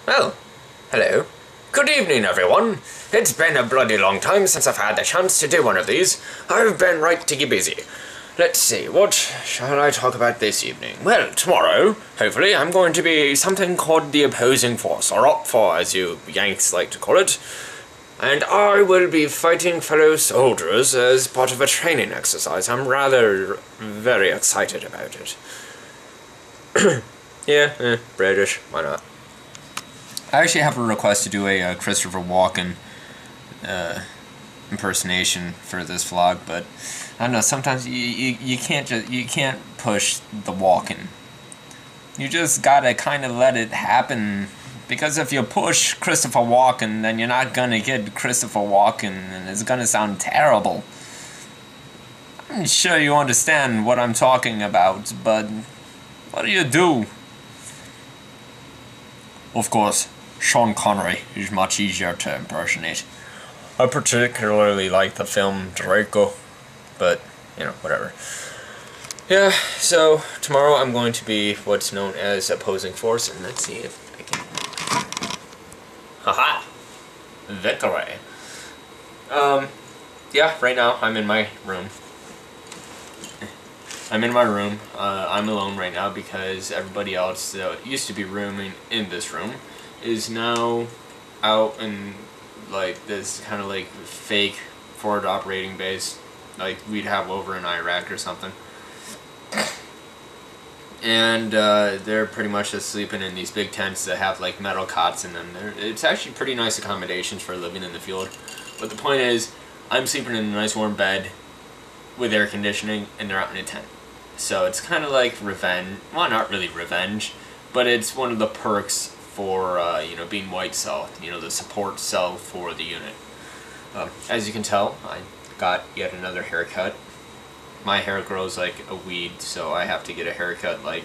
Well, hello. Good evening, everyone. It's been a bloody long time since I've had the chance to do one of these. I've been right diggy busy. Let's see, what shall I talk about this evening? Well, tomorrow, hopefully, I'm going to be something called the opposing force, or OPFOR, as you Yanks like to call it. And I will be fighting fellow soldiers as part of a training exercise. I'm very excited about it. Yeah, British, why not? I actually have a request to do a Christopher Walken impersonation for this vlog, but I don't know. Sometimes you can't push the Walken. You just gotta kind of let it happen, because if you push Christopher Walken, then you're not gonna get Christopher Walken, and it's gonna sound terrible. I'm sure you understand what I'm talking about, but what do you do? Of course, Sean Connery is much easier to impersonate. I particularly like the film Draco, but, you know, whatever. Yeah, so tomorrow I'm going to be what's known as opposing force, and let's see if I can... Haha! Victory! Yeah, right now I'm in my room. I'm alone right now because everybody else that used to be rooming in this room is now out in like this kind of like fake forward operating base like we'd have over in Iraq or something. And they're pretty much just sleeping in these big tents that have like metal cots in them. It's actually pretty nice accommodations for living in the field. But the point is, I'm sleeping in a nice warm bed with air conditioning, and they're out in a tent. So it's kind of like revenge. Well, not really revenge, but it's one of the perks for you know, being white cell. You know, the support cell for the unit. As you can tell, I got yet another haircut. My hair grows like a weed, so I have to get a haircut. Like,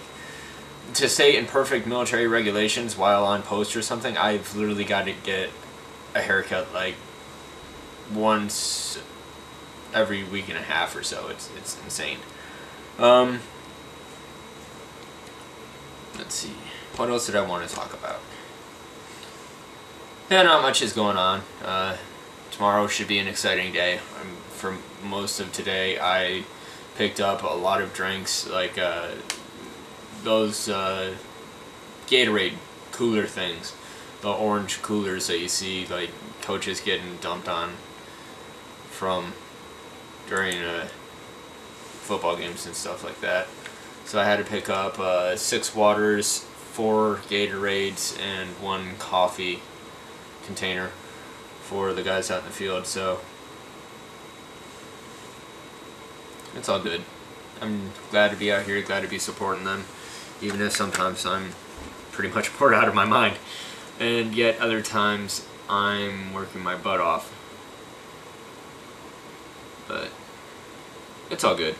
to stay in perfect military regulations while on post or something, I've literally got to get a haircut like once every week and a half or so. It's insane. Let's see. What else did I want to talk about? Yeah, not much is going on. Tomorrow should be an exciting day. For most of today, I picked up a lot of drinks, like those Gatorade cooler things, the orange coolers that you see like coaches getting dumped on from during football games and stuff like that. So I had to pick up 6 waters, 4 Gatorades, and 1 coffee container for the guys out in the field. So it's all good. I'm glad to be out here, glad to be supporting them, even if sometimes I'm pretty much bored out of my mind, and yet other times I'm working my butt off. But it's all good.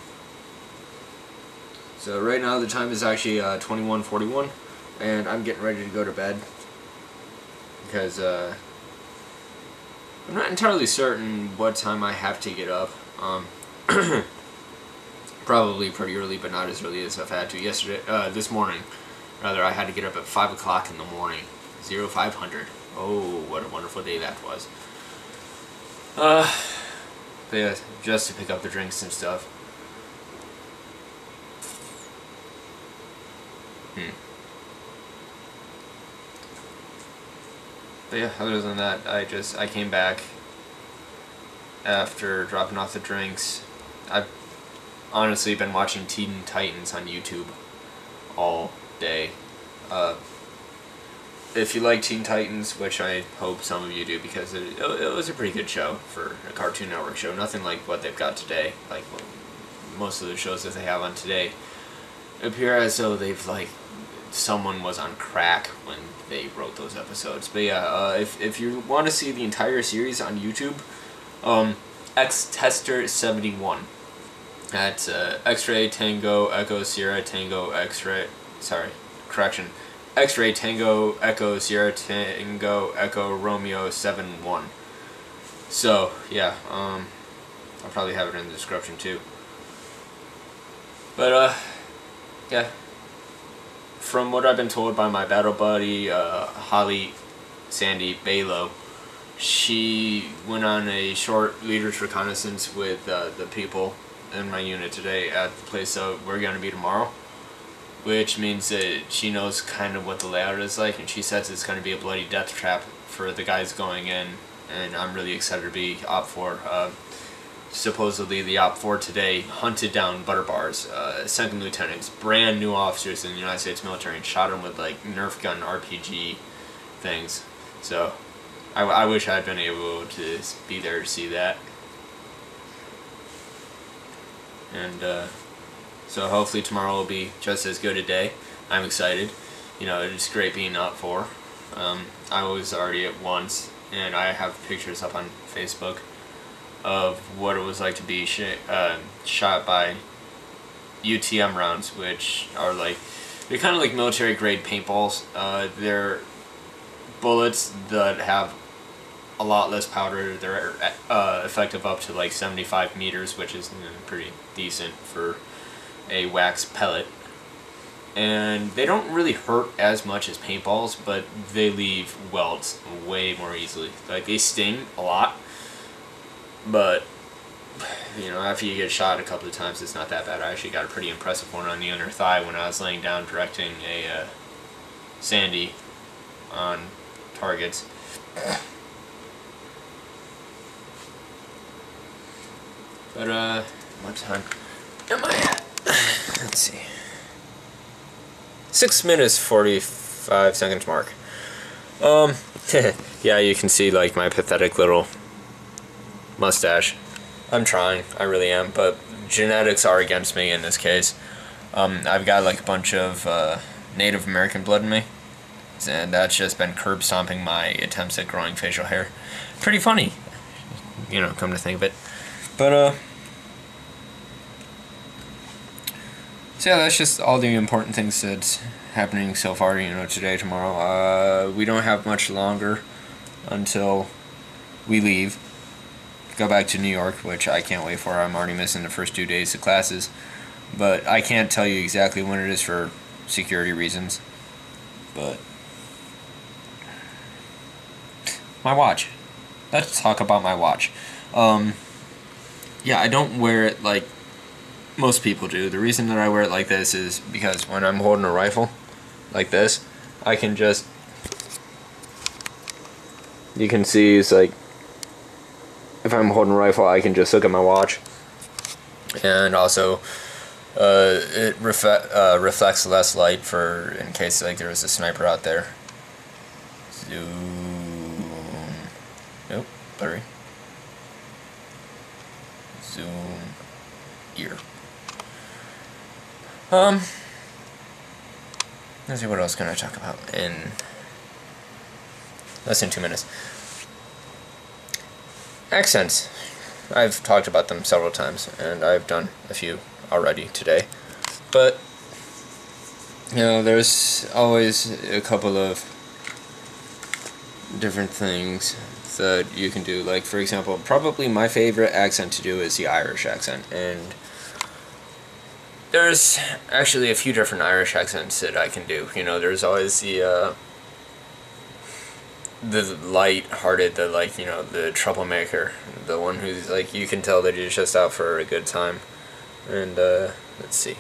So right now the time is actually 21:41, and I'm getting ready to go to bed because I'm not entirely certain what time I have to get up. Probably pretty early, but not as early as I've had to. This morning, rather, I had to get up at 5 o'clock in the morning. 0500. Oh, what a wonderful day that was. But yeah, just to pick up the drinks and stuff. But yeah, other than that, I came back after dropping off the drinks. I've honestly been watching Teen Titans on YouTube all day. If you like Teen Titans, which I hope some of you do, because it was a pretty good show for a Cartoon Network show. Nothing like what they've got today. Like most of the shows that they have on today appear as though they've like someone was on crack when they wrote those episodes. But yeah, if you want to see the entire series on YouTube, X-Tester71. That's X-Ray Tango Echo Sierra Tango X-Ray. Sorry, correction. X-Ray Tango Echo Sierra Tango Echo Romeo 71. So yeah, I'll probably have it in the description too. But yeah, from what I've been told by my battle buddy, Holly Sandy Balo, she went on a short leader's reconnaissance with the people in my unit today at the place that we're going to be tomorrow, which means that she knows kind of what the layout is like, and she says it's going to be a bloody death trap for the guys going in, and I'm really excited to be OPFOR. Supposedly the OPFOR today hunted down butter bars, second lieutenants, brand new officers in the United States military, and shot them with like Nerf gun RPG things. So I wish I'd been able to be there to see that. And so hopefully tomorrow will be just as good a day. I'm excited. You know, it's great being OPFOR. I was already at once, and I have pictures up on Facebook of what it was like to be shot by UTM rounds, which are like, they're kind of like military grade paintballs. They're bullets that have a lot less powder. They're effective up to like 75 meters, which is pretty decent for a wax pellet. And they don't really hurt as much as paintballs, but they leave welts way more easily. Like, they sting a lot, but you know, after you get shot a couple of times, it's not that bad. I actually got a pretty impressive one on the inner thigh when I was laying down directing a Sandy on targets. But what time am I at? Let's see. 6 minutes 45 seconds mark. Yeah, you can see like my pathetic little mustache. I'm trying, I really am, but genetics are against me in this case. I've got like a bunch of Native American blood in me, and that's just been curb stomping my attempts at growing facial hair. Pretty funny, you know, come to think of it. But so yeah, that's just all the important things that's happening so far, you know, today, tomorrow. We don't have much longer until we leave, go back to New York, which I can't wait for. I'm already missing the first 2 days of classes, but I can't tell you exactly when it is for security reasons. But my watch. Let's talk about my watch. Yeah, I don't wear it like most people do. The reason that I wear it like this is because when I'm holding a rifle like this, I can just, you can see it's like, if I'm holding a rifle, I can just look at my watch, and also it reflects less light for in case like there was a sniper out there. Zoom. Nope, blurry. Zoom. Ear. Let's see, what else can I talk about in less than 2 minutes. Accents. I've talked about them several times, and I've done a few already today. But, you know, there's always a couple of different things that you can do. Like, for example, probably my favorite accent to do is the Irish accent, and there's actually a few different Irish accents that I can do. You know, there's always the light-hearted, the, like, you know, the troublemaker, the one who's, like, you can tell that he's just out for a good time. And, let's see.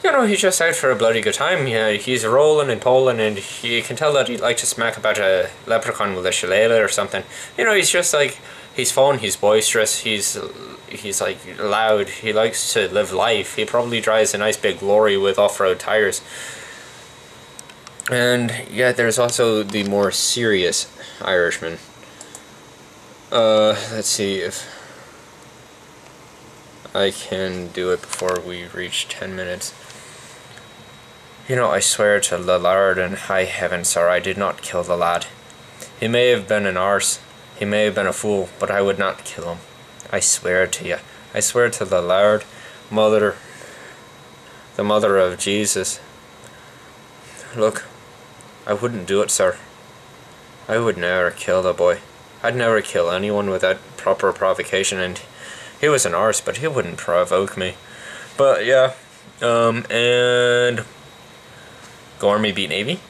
You know, he's just out for a bloody good time. Yeah, he's rolling and polling, and you can tell that he'd like to smack about a leprechaun with a shillelagh or something. You know, he's just, like, he's fun, he's boisterous, he's like loud, he likes to live life. He probably drives a nice big lorry with off-road tires. And yeah, there's also the more serious Irishman. Let's see if I can do it before we reach 10 minutes. You know, I swear to the Lord in high heaven, sir, I did not kill the lad. He may have been an arse, he may have been a fool, but I would not kill him. I swear to you. I swear to the Lord, Mother, the Mother of Jesus. Look, I wouldn't do it, sir. I would never kill the boy. I'd never kill anyone without proper provocation, and he was an arse, but he wouldn't provoke me. But yeah, And go Army beat Navy.